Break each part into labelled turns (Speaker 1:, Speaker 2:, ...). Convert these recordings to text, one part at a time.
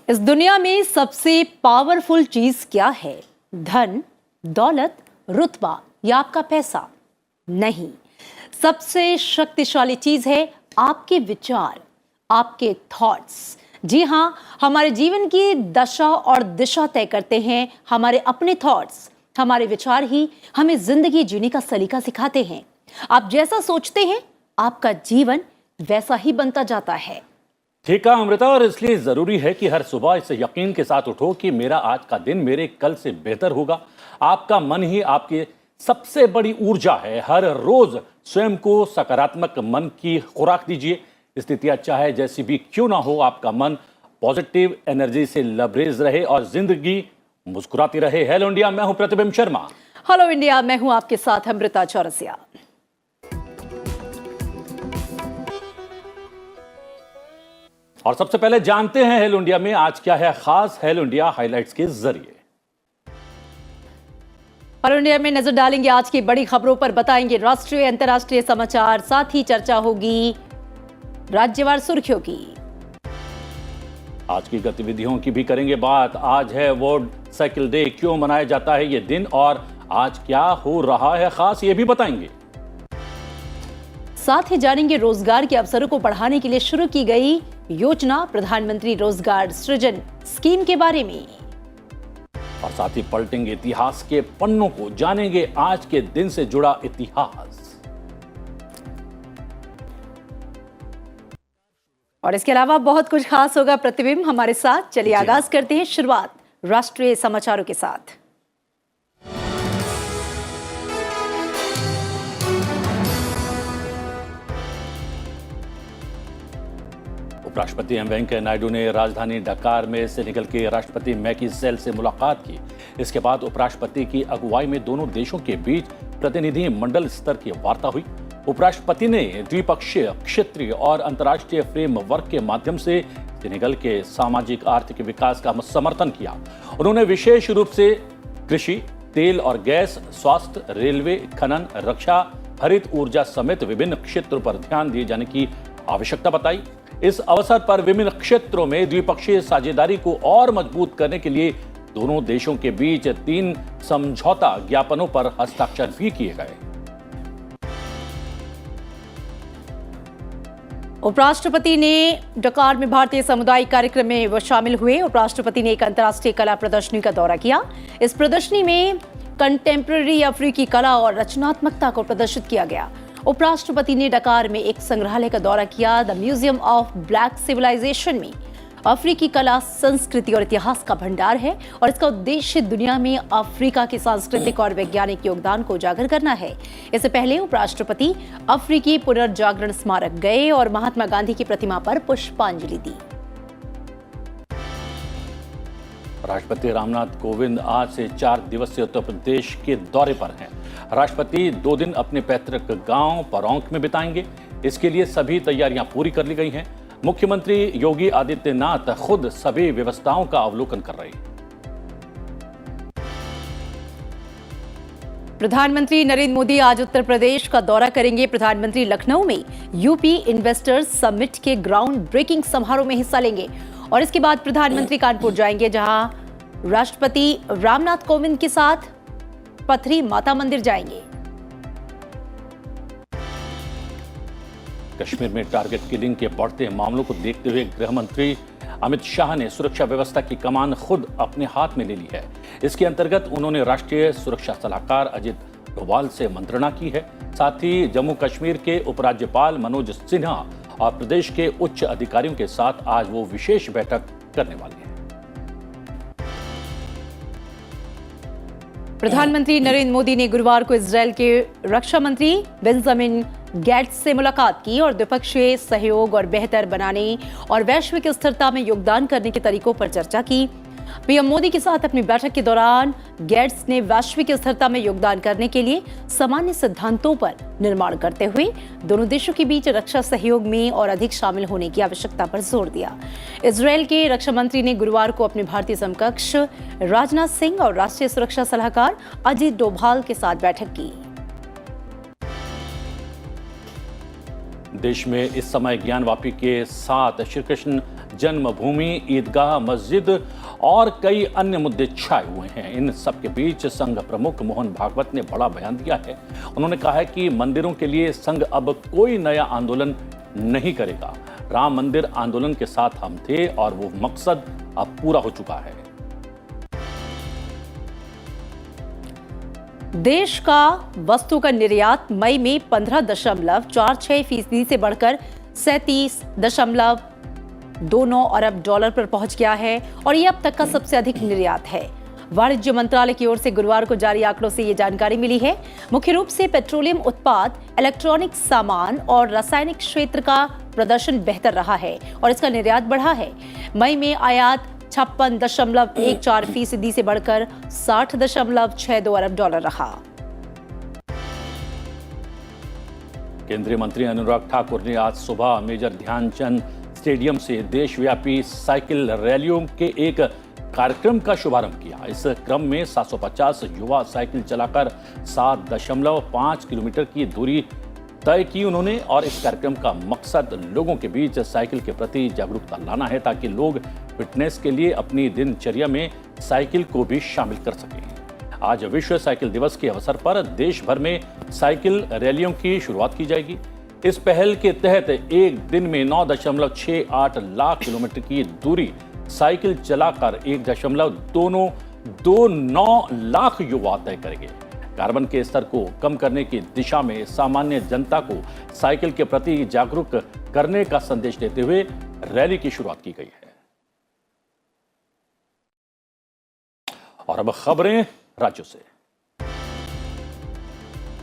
Speaker 1: इस दुनिया में सबसे पावरफुल चीज क्या है? धन, दौलत, रुतबा या आपका पैसा? नहीं, सबसे शक्तिशाली चीज है आपके विचार, आपके थॉट्स। जी हाँ, हमारे जीवन की दशा और दिशा तय करते हैं हमारे अपने थॉट्स। हमारे विचार ही हमें जिंदगी जीने का सलीका सिखाते हैं। आप जैसा सोचते हैं, आपका जीवन वैसा ही बनता जाता है।
Speaker 2: ठीक है अमृता, और इसलिए जरूरी है कि हर सुबह इस यकीन के साथ उठो कि मेरा आज का दिन मेरे कल से बेहतर होगा। आपका मन ही आपकी सबसे बड़ी ऊर्जा है। हर रोज स्वयं को सकारात्मक मन की खुराक दीजिए। स्थितियां चाहे जैसी भी क्यों ना हो, आपका मन पॉजिटिव एनर्जी से लबरेज रहे और जिंदगी मुस्कुराती रहे। हेलो इंडिया, मैं हूं प्रतिबिंब शर्मा।
Speaker 1: हेलो इंडिया, मैं हूं आपके साथ अमृता चौरसिया।
Speaker 2: और सबसे पहले जानते हैं हेलो इंडिया में आज क्या है खास। हेलो इंडिया हाइलाइट्स के जरिए
Speaker 1: हेलो इंडिया में नजर डालेंगे आज की बड़ी खबरों पर, बताएंगे राष्ट्रीय अंतर्राष्ट्रीय समाचार, साथ ही चर्चा होगी राज्यवार सुर्खियों की।
Speaker 2: आज की गतिविधियों की भी करेंगे बात। आज है वर्ल्ड साइकिल डे, क्यों मनाया जाता है ये दिन और आज क्या हो रहा है खास, ये भी बताएंगे।
Speaker 1: साथ ही जानेंगे रोजगार के अवसरों को बढ़ाने के लिए शुरू की गई योजना प्रधानमंत्री रोजगार सृजन स्कीम के बारे में।
Speaker 2: और साथ ही पलटेंगे इतिहास के पन्नों को, जानेंगे आज के दिन से जुड़ा इतिहास।
Speaker 1: और इसके अलावा बहुत कुछ खास होगा प्रतिबिंब हमारे साथ। चलिए आगाज करते हैं शुरुआत राष्ट्रीय समाचारों के साथ।
Speaker 2: उपराष्ट्रपति एम वेंकैया नायडू ने राजधानी ढाका में सेनेगल के राष्ट्रपति मैकी सैल से मुलाकात की। इसके बाद उपराष्ट्रपति की अगुवाई में दोनों देशों के बीच प्रतिनिधि मंडल स्तर की वार्ता हुई। उपराष्ट्रपति ने द्विपक्षीय, क्षेत्रीय और अंतर्राष्ट्रीय फ्रेमवर्क के माध्यम से सेनेगल के सामाजिक आर्थिक विकास का समर्थन किया। उन्होंने विशेष रूप से कृषि, तेल और गैस, स्वास्थ्य, रेलवे, खनन, रक्षा, हरित ऊर्जा समेत विभिन्न क्षेत्रों पर ध्यान दिए जाने की आवश्यकता बताई। इस अवसर पर विभिन्न क्षेत्रों में द्विपक्षीय साझेदारी को और मजबूत करने के लिए दोनों देशों के बीच 3 समझौता ज्ञापनों पर हस्ताक्षर भी किए गए।
Speaker 1: उपराष्ट्रपति ने ढाका में भारतीय समुदाय कार्यक्रम में वो शामिल हुए। उपराष्ट्रपति ने एक अंतर्राष्ट्रीय कला प्रदर्शनी का दौरा किया। इस प्रदर्शनी में कंटेम्पररी अफ्रीकी कला और रचनात्मकता को प्रदर्शित किया गया। उपराष्ट्रपति ने ढाका में एक संग्रहालय का दौरा किया। The museum of black civilization में अफ्रीकी कला, संस्कृति और इतिहास का भंडार है और इसका उद्देश्य दुनिया में अफ्रीका के सांस्कृतिक और वैज्ञानिक योगदान को उजागर करना है। इससे पहले उपराष्ट्रपति अफ्रीकी पुनर्जागरण स्मारक गए और महात्मा गांधी की प्रतिमा पर पुष्पांजलि दी।
Speaker 2: राष्ट्रपति रामनाथ कोविंद आज से 4 दिवसीय उत्तर प्रदेश के दौरे पर हैं। राष्ट्रपति 2 दिन अपने पैतृक गांव परौंक में बिताएंगे। इसके लिए सभी तैयारियां पूरी कर ली गई हैं। मुख्यमंत्री योगी आदित्यनाथ खुद सभी व्यवस्थाओं का अवलोकन कर रहे हैं।
Speaker 1: प्रधानमंत्री नरेंद्र मोदी आज उत्तर प्रदेश का दौरा करेंगे। प्रधानमंत्री लखनऊ में यूपी इन्वेस्टर्स समिट के ग्राउंड ब्रेकिंग समारोह में हिस्सा लेंगे और इसके बाद प्रधानमंत्री कानपुर जाएंगे, जहां राष्ट्रपति रामनाथ कोविंद के साथ पथरी माता मंदिर जाएंगे।
Speaker 2: कश्मीर में टारगेट किलिंग के बढ़ते मामलों को देखते हुए गृह मंत्री अमित शाह ने सुरक्षा व्यवस्था की कमान खुद अपने हाथ में ले ली है। इसके अंतर्गत उन्होंने राष्ट्रीय सुरक्षा सलाहकार अजित डोभाल से मंत्रणा की है। साथ ही जम्मू कश्मीर के उपराज्यपाल मनोज सिन्हा और प्रदेश के उच्च अधिकारियों के साथ आज वो विशेष बैठक करने वाले हैं।
Speaker 1: प्रधानमंत्री नरेंद्र मोदी ने गुरुवार को इजरायल के रक्षा मंत्री बेंजामिन गेट्स से मुलाकात की और द्विपक्षीय सहयोग और बेहतर बनाने और वैश्विक स्थिरता में योगदान करने के तरीकों पर चर्चा की। पीएम मोदी के साथ अपनी बैठक के दौरान गेट्स ने वैश्विक स्थिरता में योगदान करने के लिए सामान्य सिद्धांतों पर निर्माण करते हुए दोनों देशों के बीच रक्षा सहयोग में और अधिक शामिल होने की आवश्यकता पर जोर दिया। इजरायल के रक्षा मंत्री ने गुरुवार को अपने भारतीय समकक्ष राजनाथ सिंह और राष्ट्रीय सुरक्षा सलाहकार अजित डोभाल के साथ बैठक की।
Speaker 2: देश में इस समय ज्ञानवापी के साथ श्री कृष्ण जन्मभूमि, ईदगाह, मस्जिद और कई अन्य मुद्दे छाए हुए हैं। इन सब के बीच संघ प्रमुख मोहन भागवत ने बड़ा बयान दिया है। उन्होंने कहा है कि मंदिरों के लिए संघ अब कोई नया आंदोलन नहीं करेगा। राम मंदिर आंदोलन के साथ हम थे और वो मकसद अब पूरा हो चुका है।
Speaker 1: देश का वस्तु का निर्यात मई में 15.46% से बढ़कर 37.29 अरब डॉलर पर पहुंच गया है और ये अब तक का सबसे अधिक निर्यात है। वाणिज्य मंत्रालय की ओर से गुरुवार को जारी आंकड़ों से ये जानकारी मिली है। मुख्य रूप से पेट्रोलियम उत्पाद, इलेक्ट्रॉनिक सामान और रासायनिक क्षेत्र का प्रदर्शन बेहतर रहा है और इसका निर्यात बढ़ा है। मई में आयात 56.14% से बढ़कर 60.62 अरब डॉलर रहा।
Speaker 2: केंद्रीय मंत्री अनुराग ठाकुर ने आज सुबह मेजर ध्यानचंद स्टेडियम से देशव्यापी साइकिल रैलियों के एक कार्यक्रम का शुभारंभ किया। इस क्रम में 750 युवा साइकिल चलाकर 7.5 किलोमीटर की दूरी तय की उन्होंने और इस कार्यक्रम का मकसद लोगों के बीच साइकिल के प्रति जागरूकता लाना है ताकि लोग फिटनेस के लिए अपनी दिनचर्या में साइकिल को भी शामिल कर सकें। आज विश्व साइकिल दिवस के अवसर पर देश भर में साइकिल रैलियों की शुरुआत की जाएगी। इस पहल के तहत एक दिन में 9.68 लाख किलोमीटर की दूरी साइकिल चलाकर 1.229 लाख युवा तय करेंगे। कार्बन के स्तर को कम करने की दिशा में सामान्य जनता को साइकिल के प्रति जागरूक करने का संदेश देते हुए रैली की शुरुआत की गई है। और अब खबरें राज्यों से।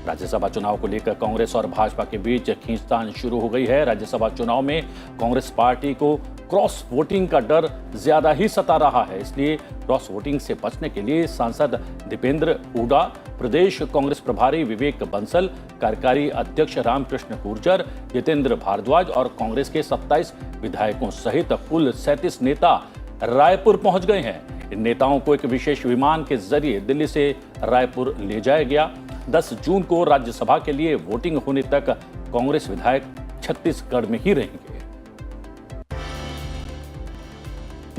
Speaker 2: राज्यसभा चुनाव को लेकर कांग्रेस और भाजपा के बीच खींचतान शुरू हो गई है। राज्यसभा चुनाव में कांग्रेस पार्टी को क्रॉस वोटिंग का डर ज्यादा ही सता रहा है, इसलिए क्रॉस वोटिंग से बचने के लिए सांसद दीपेंद्र हुड्डा, प्रदेश कांग्रेस प्रभारी विवेक बंसल, कार्यकारी अध्यक्ष रामकृष्ण गुर्जर, जितेंद्र भारद्वाज और कांग्रेस के 27 विधायकों सहित कुल 37 नेता रायपुर पहुंच गए हैं। इन नेताओं को एक विशेष विमान के जरिए दिल्ली से रायपुर ले जाया गया। 10 जून को राज्यसभा के लिए वोटिंग होने तक कांग्रेस विधायक छत्तीसगढ़ में ही रहेंगे।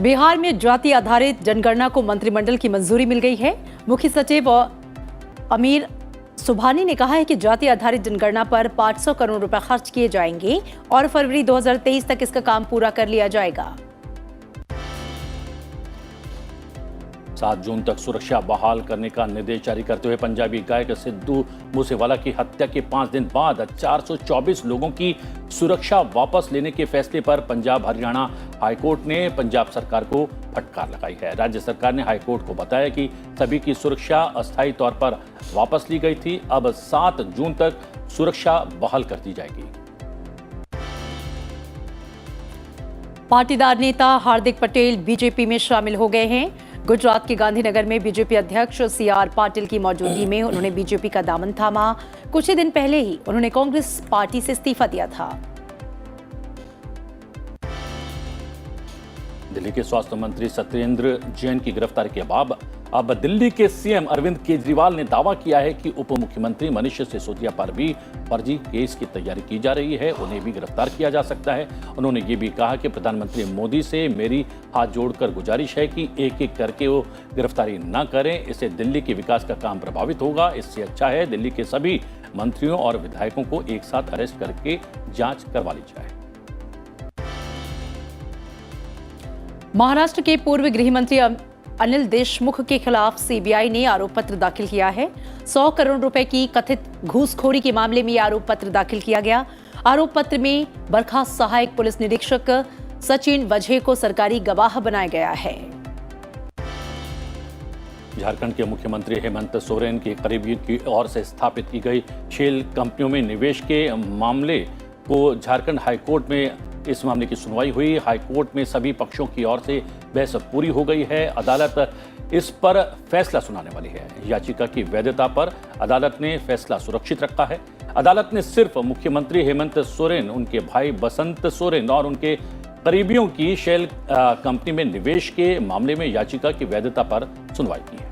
Speaker 1: बिहार में जाति आधारित जनगणना को मंत्रिमंडल की मंजूरी मिल गई है। मुख्य सचिव अमीर सुभानी ने कहा है कि जाति आधारित जनगणना पर 500 करोड़ रुपए खर्च किए जाएंगे और फरवरी 2023 तक इसका काम पूरा कर लिया जाएगा।
Speaker 2: 7 जून तक सुरक्षा बहाल करने का निर्देश जारी करते हुए पंजाबी गायक सिद्धू मूसेवाला की हत्या के 5 दिन बाद 424 लोगों की सुरक्षा वापस लेने के फैसले पर पंजाब हरियाणा हाईकोर्ट ने पंजाब सरकार को फटकार लगाई है। राज्य सरकार ने हाईकोर्ट को बताया कि सभी की सुरक्षा अस्थायी तौर पर वापस ली गई थी। अब 7 जून तक सुरक्षा बहाल कर दी जाएगी।
Speaker 1: पाटीदार नेता हार्दिक पटेल बीजेपी में शामिल हो गए हैं। गुजरात के गांधीनगर में बीजेपी अध्यक्ष CR पाटिल की मौजूदगी में उन्होंने बीजेपी का दामन थामा। कुछ ही दिन पहले ही उन्होंने कांग्रेस पार्टी से इस्तीफा दिया था।
Speaker 2: दिल्ली के स्वास्थ्य मंत्री सत्येंद्र जैन की गिरफ्तारी के बाद अब दिल्ली के सीएम अरविंद केजरीवाल ने दावा किया है कि उप मुख्यमंत्री मनीष सिसोदिया पर भी फर्जी केस की तैयारी की जा रही है, उन्हें भी गिरफ्तार किया जा सकता है। उन्होंने ये भी कहा कि प्रधानमंत्री मोदी से मेरी हाथ जोड़कर गुजारिश है कि एक एक करके वो गिरफ्तारी न करें, इससे दिल्ली के विकास का काम प्रभावित होगा। इससे अच्छा है दिल्ली के सभी मंत्रियों और विधायकों को एक साथ अरेस्ट करके जांच करवा ली जाए।
Speaker 1: महाराष्ट्र के पूर्व गृह मंत्री अनिल देशमुख के खिलाफ सीबीआई ने आरोप पत्र दाखिल किया है। 100 करोड़ रुपए की कथित घूसखोरी के मामले में आरोप पत्र दाखिल किया गया। आरोप पत्र में बर्खास्त सहायक पुलिस निरीक्षक सचिन वजहे को सरकारी गवाह बनाया गया है।
Speaker 2: झारखंड के मुख्यमंत्री हेमंत सोरेन के करीबियों की ओर से स्थापित की गई शेल कंपनियों में निवेश के मामले को झारखंड हाईकोर्ट में इस मामले की सुनवाई हुई। हाईकोर्ट में सभी पक्षों की ओर से बहस पूरी हो गई है। अदालत इस पर फैसला सुनाने वाली है। याचिका की वैधता पर अदालत ने फैसला सुरक्षित रखा है। अदालत ने सिर्फ मुख्यमंत्री हेमंत सोरेन, उनके भाई बसंत सोरेन और उनके करीबियों की शेल कंपनी में निवेश के मामले में याचिका की वैधता पर सुनवाई की है।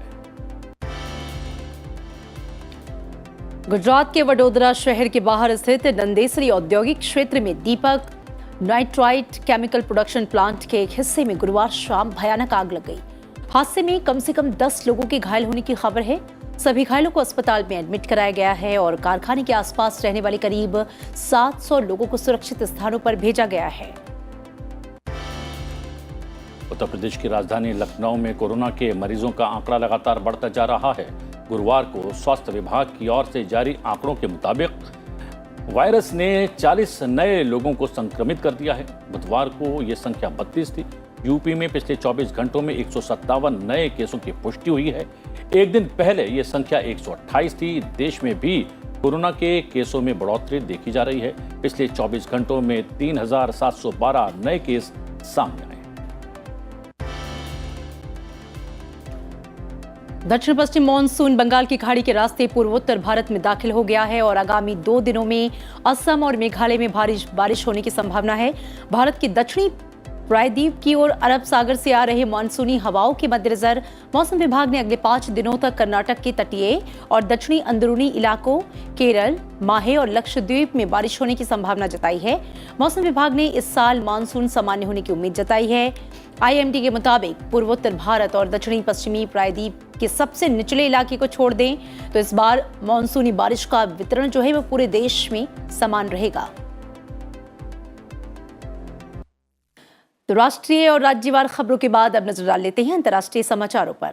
Speaker 1: गुजरात के वडोदरा शहर के बाहर स्थित नंदेसरी औद्योगिक क्षेत्र में दीपक नाइट्राइट केमिकल प्रोडक्शन प्लांट के एक हिस्से में गुरुवार शाम भयानक आग लग गई। हादसे में कम से कम 10 लोगों के घायल होने की खबर है। सभी घायलों को अस्पताल में एडमिट कराया गया है और कारखाने के आसपास रहने वाले करीब 700 लोगों को सुरक्षित स्थानों पर भेजा गया है।
Speaker 2: उत्तर प्रदेश की राजधानी लखनऊ में कोरोना के मरीजों का आंकड़ा लगातार बढ़ता जा रहा है। गुरुवार को स्वास्थ्य विभाग की ओर से जारी आंकड़ों के मुताबिक वायरस ने 40 नए लोगों को संक्रमित कर दिया है। बुधवार को यह संख्या 32 थी। यूपी में पिछले 24 घंटों में 157 नए केसों की पुष्टि हुई है। एक दिन पहले यह संख्या 128 थी। देश में भी कोरोना के केसों में बढ़ोतरी देखी जा रही है। पिछले 24 घंटों में 3712 नए केस सामने आए।
Speaker 1: दक्षिण पश्चिम मानसून बंगाल की खाड़ी के रास्ते पूर्वोत्तर भारत में दाखिल हो गया है और आगामी 2 दिनों में असम और मेघालय में बारिश होने की संभावना है। भारत के दक्षिणी प्रायद्वीप की ओर अरब सागर से आ रहे मानसूनी हवाओं के मद्देनजर मौसम विभाग ने अगले 5 दिनों तक कर्नाटक के तटीय और दक्षिणी अंदरूनी इलाकों केरल, माहे और लक्षद्वीप में बारिश होने की संभावना जताई है। मौसम विभाग ने इस साल मानसून सामान्य होने की उम्मीद जताई है। आईएमडी के मुताबिक पूर्वोत्तर भारत और दक्षिणी पश्चिमी प्रायद्वीप के सबसे निचले इलाके को छोड़ दें तो इस बार मानसूनी बारिश का वितरण जो है वो पूरे देश में समान रहेगा। तो राष्ट्रीय और राज्यवार खबरों के बाद अब नजर डाल लेते हैं अंतर्राष्ट्रीय समाचारों पर।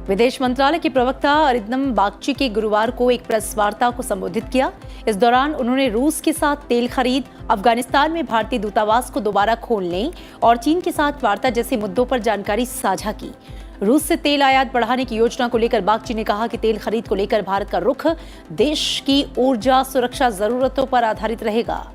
Speaker 1: विदेश मंत्रालय के प्रवक्ता अरिंदम बागची के गुरुवार को एक प्रेस वार्ता को संबोधित किया। इस दौरान उन्होंने रूस के साथ तेल खरीद, अफगानिस्तान में भारतीय दूतावास को दोबारा खोलने और चीन के साथ वार्ता जैसे मुद्दों पर जानकारी साझा की। रूस से तेल आयात बढ़ाने की योजना को लेकर बागची ने कहा कि तेल खरीद को लेकर भारत का रुख देश की ऊर्जा सुरक्षा जरूरतों पर आधारित रहेगा।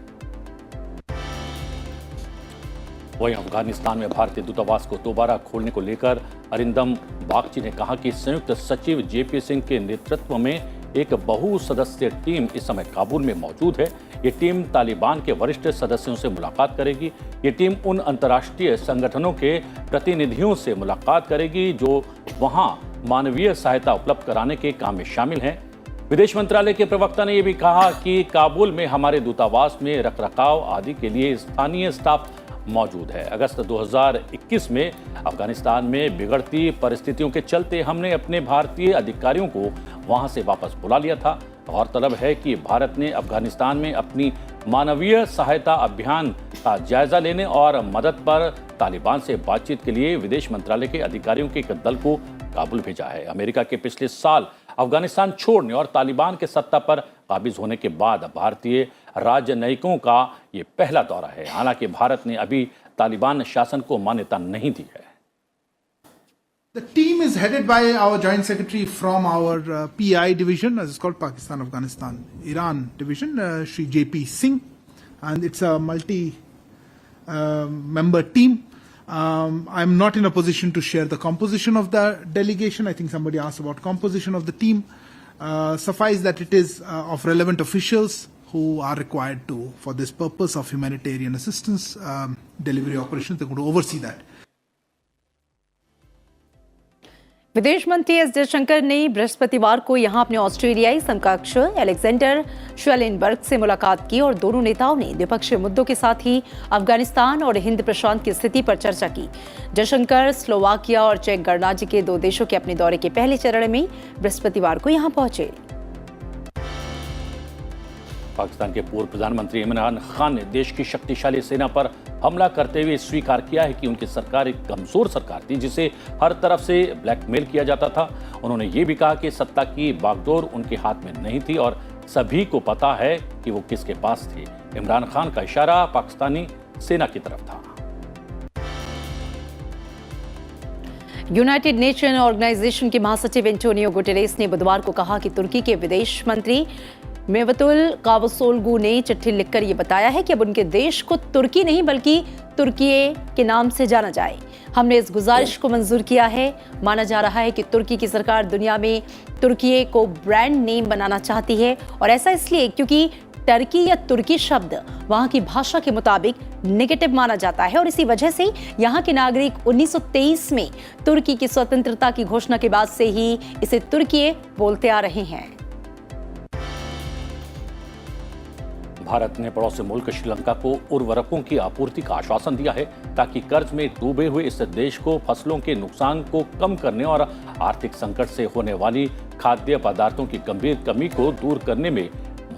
Speaker 2: वहीं अफगानिस्तान में भारतीय दूतावास को दोबारा खोलने को लेकर अरिंदम बागची ने कहा कि संयुक्त सचिव जेपी सिंह के नेतृत्व में एक बहुसदस्यीय टीम इस समय काबुल में मौजूद है। ये टीम तालिबान के वरिष्ठ सदस्यों से मुलाकात करेगी। ये टीम उन अंतर्राष्ट्रीय संगठनों के प्रतिनिधियों से मुलाकात करेगी जो वहां मानवीय सहायता उपलब्ध कराने के काम में शामिल हैं। विदेश मंत्रालय के प्रवक्ता ने यह भी कहा कि काबुल में हमारे दूतावास में रखरखाव आदि के लिए स्थानीय स्टाफ मौजूद है। अगस्त 2021 में अफगानिस्तान में बिगड़ती परिस्थितियों के चलते हमने अपने भारतीय अधिकारियों को वहां से वापस बुला लिया था। गौरतलब है कि भारत ने अफगानिस्तान में अपनी मानवीय सहायता अभियान का जायजा लेने और मदद पर तालिबान से बातचीत के लिए विदेश मंत्रालय के अधिकारियों के एक दल को काबुल भेजा है। अमेरिका के पिछले साल अफगानिस्तान छोड़ने और तालिबान के सत्ता पर काबिज होने के बाद भारतीय राजनयिकों का ये पहला दौरा है। हालांकि भारत ने अभी तालिबान शासन को मान्यता नहीं दी है।
Speaker 3: The team is headed by our Joint Secretary from our PI division, as it's called Pakistan, Afghanistan, Iran division, Shri JP Singh, and it's a multi-member team. I'm not in a position to share the composition of the delegation. I think somebody asked about composition of the team. Suffice that it is of relevant officials who are required to, for this purpose of humanitarian assistance, delivery operations, they're going to oversee that.
Speaker 1: विदेश मंत्री S Jaishankar ने बृहस्पतिवार को यहां अपने ऑस्ट्रेलियाई समकक्ष Alexander शेलेनबर्ग से मुलाकात की और दोनों नेताओं ने द्विपक्षीय मुद्दों के साथ ही अफगानिस्तान और हिंद प्रशांत की स्थिति पर चर्चा की। जयशंकर स्लोवाकिया और चेक गणराज्य के 2 देशों के अपने दौरे के पहले चरण में बृहस्पतिवार को यहां पहुंचे।
Speaker 2: पाकिस्तान के पूर्व प्रधानमंत्री इमरान खान ने देश की शक्तिशाली सेना पर हमला करते हुए स्वीकार किया है कि उनकी सरकार एक कमजोर सरकार थी जिसे हर तरफ से ब्लैकमेल किया जाता था। उन्होंने ये भी कहा कि सत्ता की बागडोर उनके हाथ में नहीं थी और सभी को पता है कि वो किसके पास थे। इमरान खान का इशारा पाकिस्तानी सेना की तरफ था।
Speaker 1: यूनाइटेड नेशन ऑर्गेनाइजेशन के महासचिव एंटोनियो गुटेरेस ने बुधवार को कहा कि तुर्की के विदेश मंत्री मेवतुल कावुसोग्लू ने चिट्ठी लिखकर ये बताया है कि अब उनके देश को तुर्की नहीं बल्कि तुर्कीये के नाम से जाना जाए। हमने इस गुजारिश को मंजूर किया है। माना जा रहा है कि तुर्की की सरकार दुनिया में तुर्कीये को ब्रांड नेम बनाना चाहती है और ऐसा इसलिए क्योंकि टर्की या तुर्की शब्द वहां की भाषा के मुताबिक नेगेटिव माना जाता है और इसी वजह से यहां के नागरिक 1923 में तुर्की की स्वतंत्रता की घोषणा के बाद से ही इसे तुर्कीये बोलते आ रहे हैं।
Speaker 2: भारत ने पड़ोसी मुल्क श्रीलंका को उर्वरकों की आपूर्ति का आश्वासन दिया है ताकि कर्ज में डूबे हुए इस देश को फसलों के नुकसान को कम करने और आर्थिक संकट से होने वाली खाद्य पदार्थों की गंभीर कमी को दूर करने में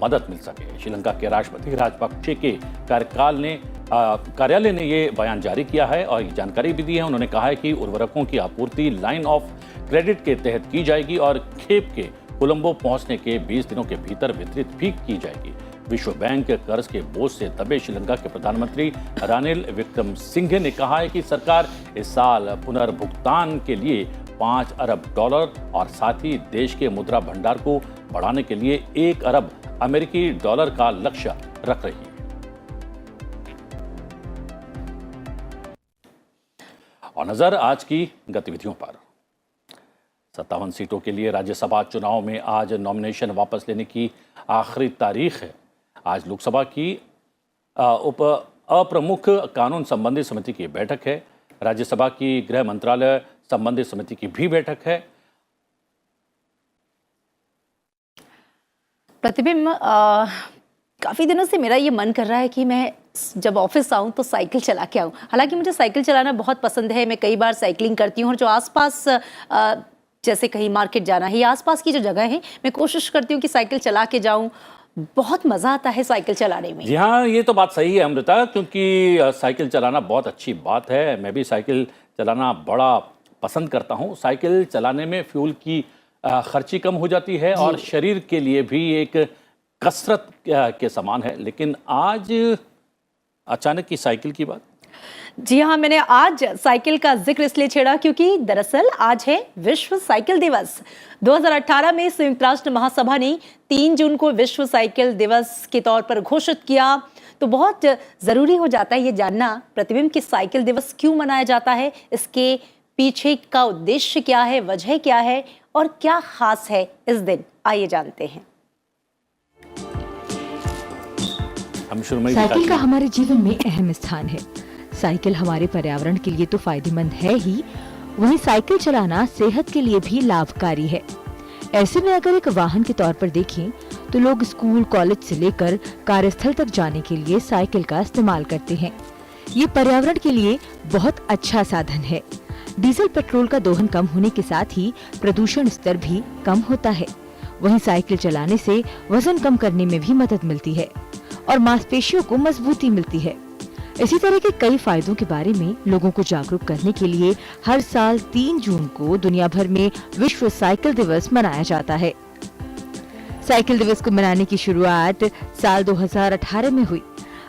Speaker 2: मदद मिल सके। श्रीलंका के राष्ट्रपति राजपक्षे के कार्यालय ने ये बयान जारी किया है और ये जानकारी भी दी है। उन्होंने कहा है कि उर्वरकों की आपूर्ति लाइन ऑफ क्रेडिट के तहत की जाएगी और खेप के कोलंबो पहुंचने के 20 दिनों के भीतर वितरित भी की जाएगी। विश्व बैंक कर्ज के बोझ से दबे श्रीलंका के प्रधानमंत्री रानिल विक्रमसिंघे ने कहा है कि सरकार इस साल पुनर्भुगतान के लिए $5 अरब और साथ ही देश के मुद्रा भंडार को बढ़ाने के लिए $1 अरब अमेरिकी डॉलर का लक्ष्य रख रही है। और नजर आज की गतिविधियों पर। 57 सीटों के लिए राज्यसभा चुनाव में आज नॉमिनेशन वापस लेने की आखिरी तारीख है। आज लोकसभा की अप्रमुख कानून संबंधी समिति की बैठक है। राज्यसभा की गृह मंत्रालय संबंधी समिति की भी बैठक है।
Speaker 1: प्रतिबिंब, काफी दिनों से मेरा ये मन कर रहा है कि मैं जब ऑफिस आऊं तो साइकिल चला के आऊं। हालांकि मुझे साइकिल चलाना बहुत पसंद है, मैं कई बार साइकिलिंग करती हूं और जो आसपास जैसे कहीं मार्केट जाना है या आसपास की जो जगह है, मैं कोशिश करती हूँ कि साइकिल चला के जाऊं। बहुत मजा आता है साइकिल चलाने में।
Speaker 2: जी हाँ, ये तो बात सही है अमृता, क्योंकि साइकिल चलाना बहुत अच्छी बात है। मैं भी साइकिल चलाना बड़ा पसंद करता हूँ। साइकिल चलाने में फ्यूल की खर्ची कम हो जाती है और शरीर के लिए भी एक कसरत के समान है। लेकिन आज अचानक की साइकिल की बात।
Speaker 1: जी हाँ, मैंने आज साइकिल का जिक्र इसलिए छेड़ा क्योंकि दरअसल आज है विश्व साइकिल दिवस। 2018 में संयुक्त राष्ट्र महासभा ने 3 जून को विश्व साइकिल दिवस के तौर पर घोषित किया। तो बहुत जरूरी हो जाता है ये जानना, प्रतिबिंब, कि साइकिल दिवस क्यों मनाया जाता है, इसके पीछे का उद्देश्य क्या है, वजह क्या है और क्या खास है इस दिन। आइए जानते हैं।
Speaker 4: साइकिल का हमारे जीवन में अहम स्थान है। साइकिल हमारे पर्यावरण के लिए तो फायदेमंद है ही, वहीं साइकिल चलाना सेहत के लिए भी लाभकारी है। ऐसे में अगर एक वाहन के तौर पर देखें तो लोग स्कूल, कॉलेज से लेकर कार्यस्थल तक जाने के लिए साइकिल का इस्तेमाल करते हैं। ये पर्यावरण के लिए बहुत अच्छा साधन है। डीजल, पेट्रोल का दोहन कम होने के साथ ही प्रदूषण स्तर भी कम होता है। वहीं साइकिल चलाने से वजन कम करने में भी मदद मिलती है और मांसपेशियों को मजबूती मिलती है। इसी तरह के कई फायदों के बारे में लोगों को जागरूक करने के लिए हर साल 3 जून को दुनिया भर में विश्व साइकिल दिवस मनाया जाता है। साइकिल दिवस को मनाने की शुरुआत साल 2018 में हुई।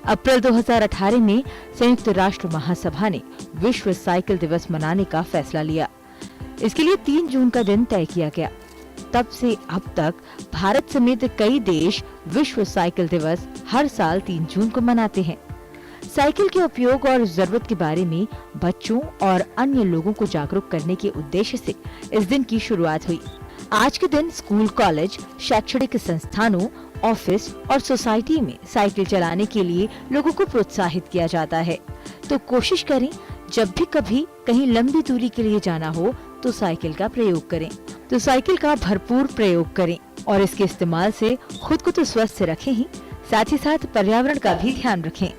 Speaker 4: अप्रैल 2018 में संयुक्त राष्ट्र महासभा ने विश्व साइकिल दिवस मनाने का फैसला लिया। इसके लिए 3 जून का दिन तय किया गया। तब से अब तक भारत समेत कई देश विश्व साइकिल दिवस हर साल 3 जून को मनाते हैं। साइकिल के उपयोग और जरूरत के बारे में बच्चों और अन्य लोगों को जागरूक करने के उद्देश्य से इस दिन की शुरुआत हुई। आज के दिन स्कूल, कॉलेज, शैक्षणिक संस्थानों, ऑफिस और सोसाइटी में साइकिल चलाने के लिए लोगों को प्रोत्साहित किया जाता है। तो कोशिश करें, जब भी कभी कहीं लंबी दूरी के लिए जाना हो तो साइकिल का प्रयोग करें। तो साइकिल का भरपूर प्रयोग करें और इसके इस्तेमाल से खुद को तो स्वस्थ रखें ही, साथ ही साथ पर्यावरण का भी ध्यान रखें।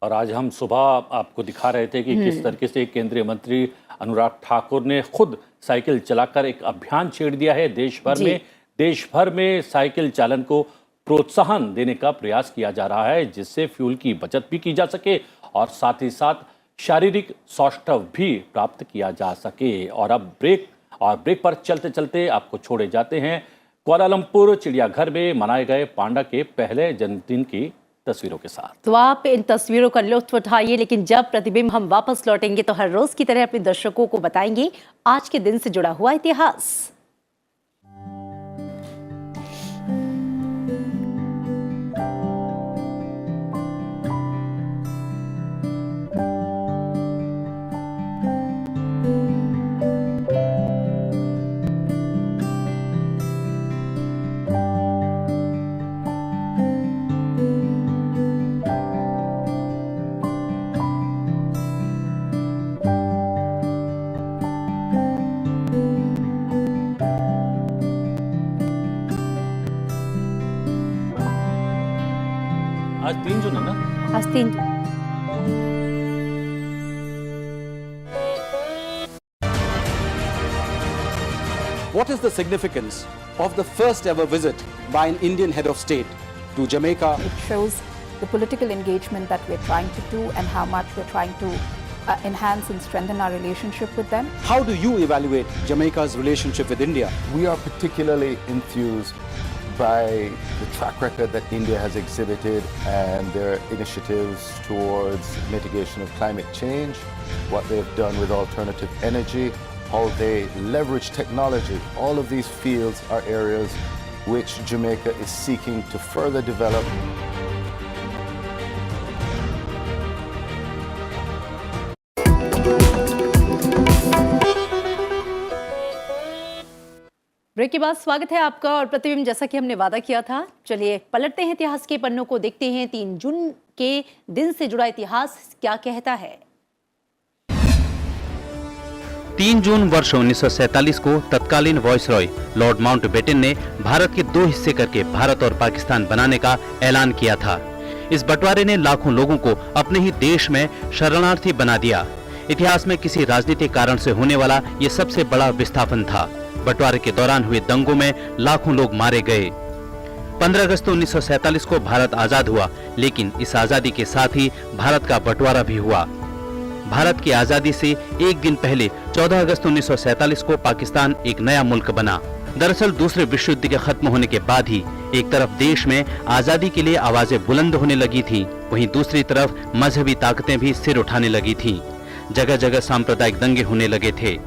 Speaker 2: और आज हम सुबह आपको दिखा रहे थे कि किस तरीके से केंद्रीय मंत्री अनुराग ठाकुर ने खुद साइकिल चलाकर एक अभियान छेड़ दिया है। देश भर में साइकिल चालन को प्रोत्साहन देने का प्रयास किया जा रहा है, जिससे फ्यूल की बचत भी की जा सके और साथ ही साथ शारीरिक सौष्ठव भी प्राप्त किया जा सके। और अब ब्रेक पर चलते चलते आपको छोड़े जाते हैं कुआलालंपुर चिड़ियाघर में मनाए गए पांडा के पहले जन्मदिन की तस्वीरों के साथ।
Speaker 1: तो आप इन तस्वीरों का लुत्फ उठाइए, लेकिन जब प्रतिबिंब हम वापस लौटेंगे तो हर रोज की तरह अपने दर्शकों को बताएंगे आज के दिन से जुड़ा हुआ इतिहास। नमस्ते India.
Speaker 5: What is the significance of the first ever visit by an Indian head of state to Jamaica?
Speaker 6: It shows the political engagement that we're trying to do and how much we're trying to enhance and strengthen our relationship with them.
Speaker 5: How do you evaluate Jamaica's relationship with India?
Speaker 7: We are particularly enthused by the track record that India has exhibited and their initiatives towards mitigation of climate change, what they've done with alternative energy, how they leverage technology. All of these fields are areas which Jamaica is seeking to further develop.
Speaker 1: Break के बाद स्वागत है आपका और प्रतिबिंब, जैसा कि हमने वादा किया था, चलिए पलटते हैं इतिहास के पन्नों को, देखते हैं 3 जून के दिन से जुड़ा इतिहास क्या कहता है।
Speaker 8: 3 जून वर्ष 1947 को तत्कालीन वायसरॉय लॉर्ड माउंटबेटन ने भारत के 2 हिस्से करके भारत और पाकिस्तान बनाने का ऐलान किया था। इस बंटवारे ने लाखों लोगों को अपने ही देश में शरणार्थी बना दिया। इतिहास में किसी राजनीतिक कारण से होने वाला ये सबसे बड़ा विस्थापन था। बंटवारे के दौरान हुए दंगों में लाखों लोग मारे गए। 15 अगस्त 1947 को भारत आजाद हुआ, लेकिन इस आजादी के साथ ही भारत का बंटवारा भी हुआ। भारत की आजादी से एक दिन पहले 14 अगस्त 1947 को पाकिस्तान एक नया मुल्क बना। दरअसल दूसरे विश्व युद्ध के खत्म होने के बाद ही एक तरफ देश में आजादी के लिए आवाजें बुलंद होने लगी थी, वहीं दूसरी तरफ मजहबी ताकतें भी सिर उठाने लगी थीं। जगह जगह सांप्रदायिक दंगे होने लगे थे।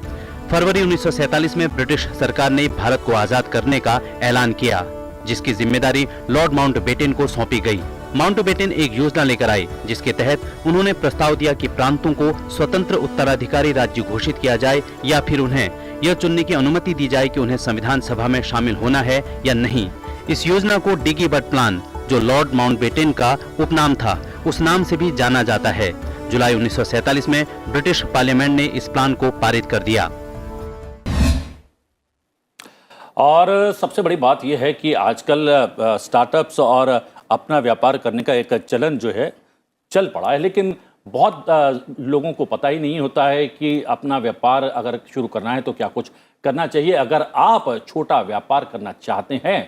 Speaker 8: फरवरी 1947 में ब्रिटिश सरकार ने भारत को आजाद करने का ऐलान किया, जिसकी जिम्मेदारी लॉर्ड माउंटबेटन को सौंपी गई। माउंटबेटन एक योजना लेकर आए, जिसके तहत उन्होंने प्रस्ताव दिया कि प्रांतों को स्वतंत्र उत्तराधिकारी राज्य घोषित किया जाए या फिर उन्हें यह चुनने की अनुमति दी जाए कि उन्हें संविधान सभा में शामिल होना है या नहीं। इस योजना को डिगी बट प्लान, जो लॉर्ड माउंटबेटन का उपनाम था, उस नाम से भी जाना जाता है। जुलाई 1947 में ब्रिटिश पार्लियामेंट ने इस प्लान को पारित कर दिया।
Speaker 2: और सबसे बड़ी बात यह है कि आजकल स्टार्टअप्स और अपना व्यापार करने का एक चलन जो है चल पड़ा है, लेकिन बहुत लोगों को पता ही नहीं होता है कि अपना व्यापार अगर शुरू करना है तो क्या कुछ करना चाहिए। अगर आप छोटा व्यापार करना चाहते हैं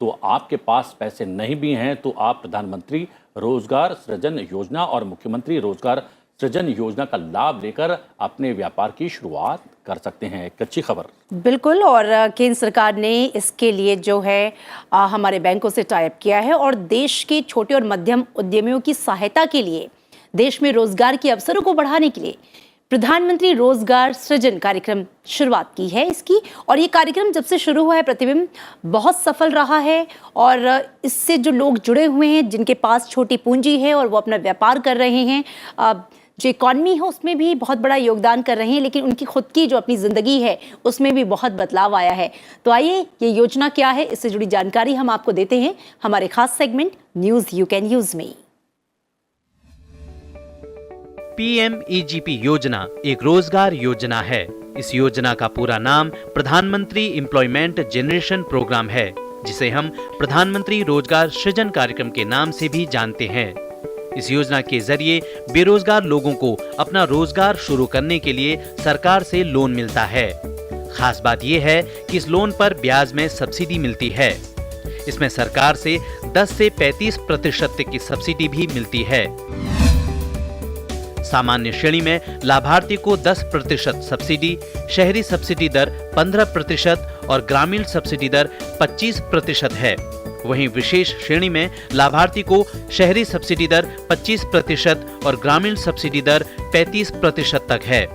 Speaker 2: तो आपके पास पैसे नहीं भी हैं तो आप प्रधानमंत्री रोजगार सृजन योजना और मुख्यमंत्री रोजगार सृजन योजना का लाभ लेकर अपने व्यापार की शुरुआत कर सकते हैं। एक अच्छी खबर।
Speaker 1: बिल्कुल, और केंद्र सरकार ने इसके लिए जो है हमारे बैंकों से टाई अप किया है और देश के छोटे और मध्यम उद्यमियों की सहायता के लिए, देश में रोजगार के अवसरों को बढ़ाने के लिए प्रधानमंत्री रोजगार सृजन कार्यक्रम शुरुआत की है इसकी। और ये कार्यक्रम जब से शुरू हुआ है प्रतिबिंब बहुत सफल रहा है और इससे जो लोग जुड़े हुए हैं, जिनके पास छोटी पूंजी है और वो अपना व्यापार कर रहे हैं, जो इकॉनमी है उसमें भी बहुत बड़ा योगदान कर रहे हैं, लेकिन उनकी खुद की जो अपनी ज़िंदगी है उसमें भी बहुत बदलाव आया है। तो आइए ये योजना क्या है, इससे जुड़ी जानकारी हम आपको देते हैं हमारे खास segment news you can use में।
Speaker 8: PMEGP योजना एक रोजगार योजना है। इस योजना का पूरा नाम प्रधानमंत्री एम्प्लॉयमेंट जनरेशन प्रोग्राम है, जिसे हम प्रधानमंत्री रोजगार सृजन कार्यक्रम के नाम से भी जानते हैं। इस योजना के जरिए बेरोजगार लोगों को अपना रोजगार शुरू करने के लिए सरकार से लोन मिलता है। खास बात यह है कि इस लोन पर ब्याज में सब्सिडी मिलती है। इसमें सरकार से 10 से 35% तक की सब्सिडी भी मिलती है। सामान्य श्रेणी में लाभार्थी को 10% सब्सिडी, शहरी सब्सिडी दर 15% और ग्रामीण सब्सिडी दर 25% है। वहीं विशेष श्रेणी में लाभार्थी को शहरी सब्सिडी दर 25% और ग्रामीण सब्सिडी दर 35% तक है।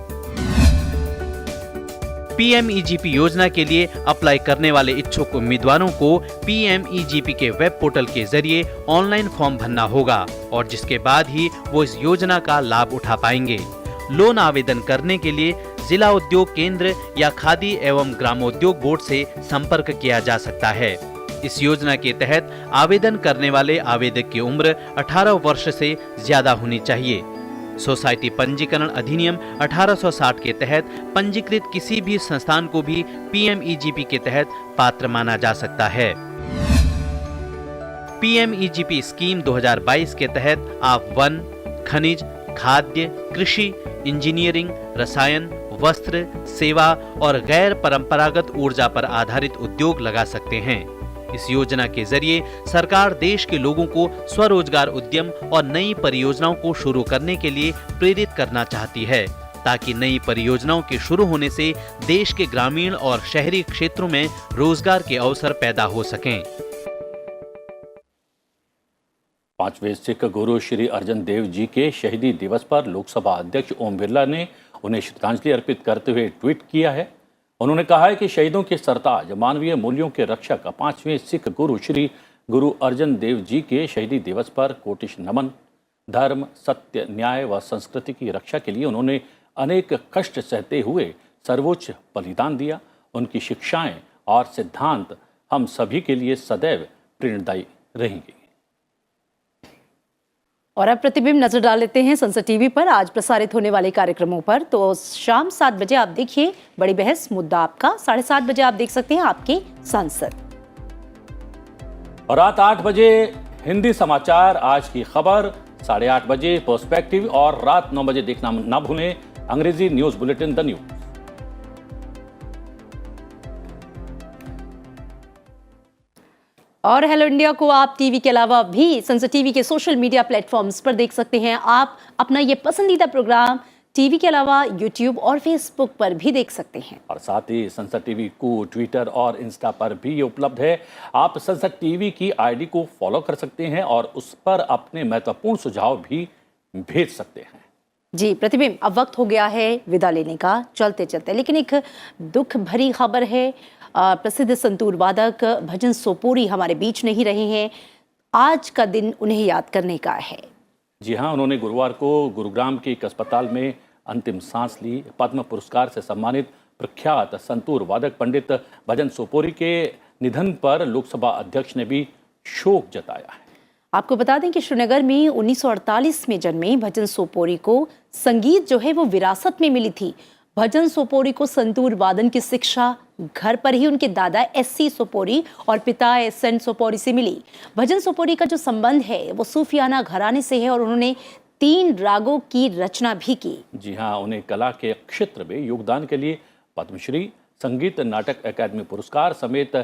Speaker 8: PMEGP योजना के लिए अप्लाई करने वाले इच्छुक उम्मीदवारों को PMEGP के वेब पोर्टल के जरिए ऑनलाइन फॉर्म भरना होगा और जिसके बाद ही वो इस योजना का लाभ उठा पाएंगे। लोन आवेदन करने के लिए जिला उद्योग केंद्र या खादी एवं ग्रामोद्योग बोर्ड से संपर्क किया जा सकता है। इस योजना के तहत आवेदन करने वाले आवेदक की उम्र 18 वर्ष से ज्यादा होनी चाहिए। सोसाइटी पंजीकरण अधिनियम 1860 के तहत पंजीकृत किसी भी संस्थान को भी PMEGP के तहत पात्र माना जा सकता है। PMEGP स्कीम 2022 के तहत आप वन, खनिज, खाद्य, कृषि, इंजीनियरिंग, रसायन, वस्त्र, सेवा और गैर परंपरागत ऊर्जा पर आधारित उद्योग लगा सकते हैं। इस योजना के जरिए सरकार देश के लोगों को स्वरोजगार उद्यम और नई परियोजनाओं को शुरू करने के लिए प्रेरित करना चाहती है, ताकि नई परियोजनाओं के शुरू होने से देश के ग्रामीण और शहरी क्षेत्रों में रोजगार के अवसर पैदा हो सकें।
Speaker 2: 5वें सिख गुरु श्री अर्जन देव जी के शहीदी दिवस पर लोकसभा अध्यक्ष ओम बिरला ने उन्हें श्रद्धांजलि अर्पित करते हुए ट्वीट किया है। उन्होंने कहा है कि शहीदों के सरताज, मानवीय मूल्यों के रक्षक 5वें सिख गुरु श्री गुरु अर्जन देव जी के शहीदी दिवस पर कोटिश नमन। धर्म, सत्य, न्याय व संस्कृति की रक्षा के लिए उन्होंने अनेक कष्ट सहते हुए सर्वोच्च बलिदान दिया। उनकी शिक्षाएं और सिद्धांत हम सभी के लिए सदैव प्रेरणादायी रहेंगी।
Speaker 1: और अब प्रतिबिंब नजर डाल लेते हैं संसद टीवी पर आज प्रसारित होने वाले कार्यक्रमों पर। तो शाम 7 बजे आप देखिए बड़ी बहस, मुद्दा आपका। 7:30 बजे आप देख सकते हैं आपके सांसद।
Speaker 2: और रात 8 बजे हिंदी समाचार, आज की खबर। 8:30 बजे पर्सपेक्टिव और रात 9 बजे देखना ना भूलें अंग्रेजी न्यूज बुलेटिन द न्यूज।
Speaker 1: और हेलो इंडिया को आप टीवी के अलावा भी संसद टीवी के सोशल मीडिया प्लेटफॉर्म्स पर देख सकते हैं। आप अपना ये पसंदीदा प्रोग्राम टीवी के अलावा यूट्यूब और फेसबुक पर भी देख सकते हैं।
Speaker 2: और साथ ही संसद टीवी को ट्विटर और इंस्टा पर भी ये उपलब्ध है। आप संसद टीवी की आईडी को फॉलो कर सकते हैं और उस पर अपने महत्वपूर्ण सुझाव भी भेज सकते हैं।
Speaker 1: जी प्रतिबिंब, अब वक्त हो गया है विदा लेने का चलते चलते, लेकिन एक दुख भरी खबर है। प्रसिद्ध संतूर वादक भजन सोपोरी हमारे बीच नहीं रहे हैं। आज का दिन उन्हें याद करने का है।
Speaker 2: जी हाँ, उन्होंने गुरुवार को गुरुग्राम के एक अस्पताल में अंतिम सांस ली। पद्म पुरस्कार से सम्मानित प्रख्यात संतूर वादक पंडित भजन सोपोरी के निधन पर लोकसभा अध्यक्ष ने भी शोक जताया है।
Speaker 1: आपको बता दें कि श्रीनगर में 1948 में जन्मे भजन सोपोरी को संगीत जो है वो विरासत में मिली थी। भजन सोपोरी को संतूर वादन की शिक्षा घर पर ही उनके दादा SC सोपोरी और पिता SN सोपोरी से मिली। भजन सोपोरी का जो संबंध है वो सूफियाना घराने से है और उन्होंने 3 रागों की रचना भी की।
Speaker 2: जी हाँ, उन्हें कला के क्षेत्र में योगदान के लिए पद्मश्री, संगीत नाटक अकादमी पुरस्कार समेत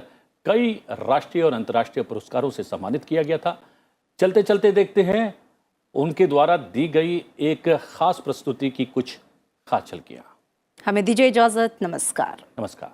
Speaker 2: कई राष्ट्रीय और अंतर्राष्ट्रीय पुरस्कारों से सम्मानित किया गया था। चलते चलते देखते हैं उनके द्वारा दी गई एक खास प्रस्तुति की कुछ खास झलकियां।
Speaker 1: हमें दीजिए इजाजत। नमस्कार।
Speaker 2: नमस्कार।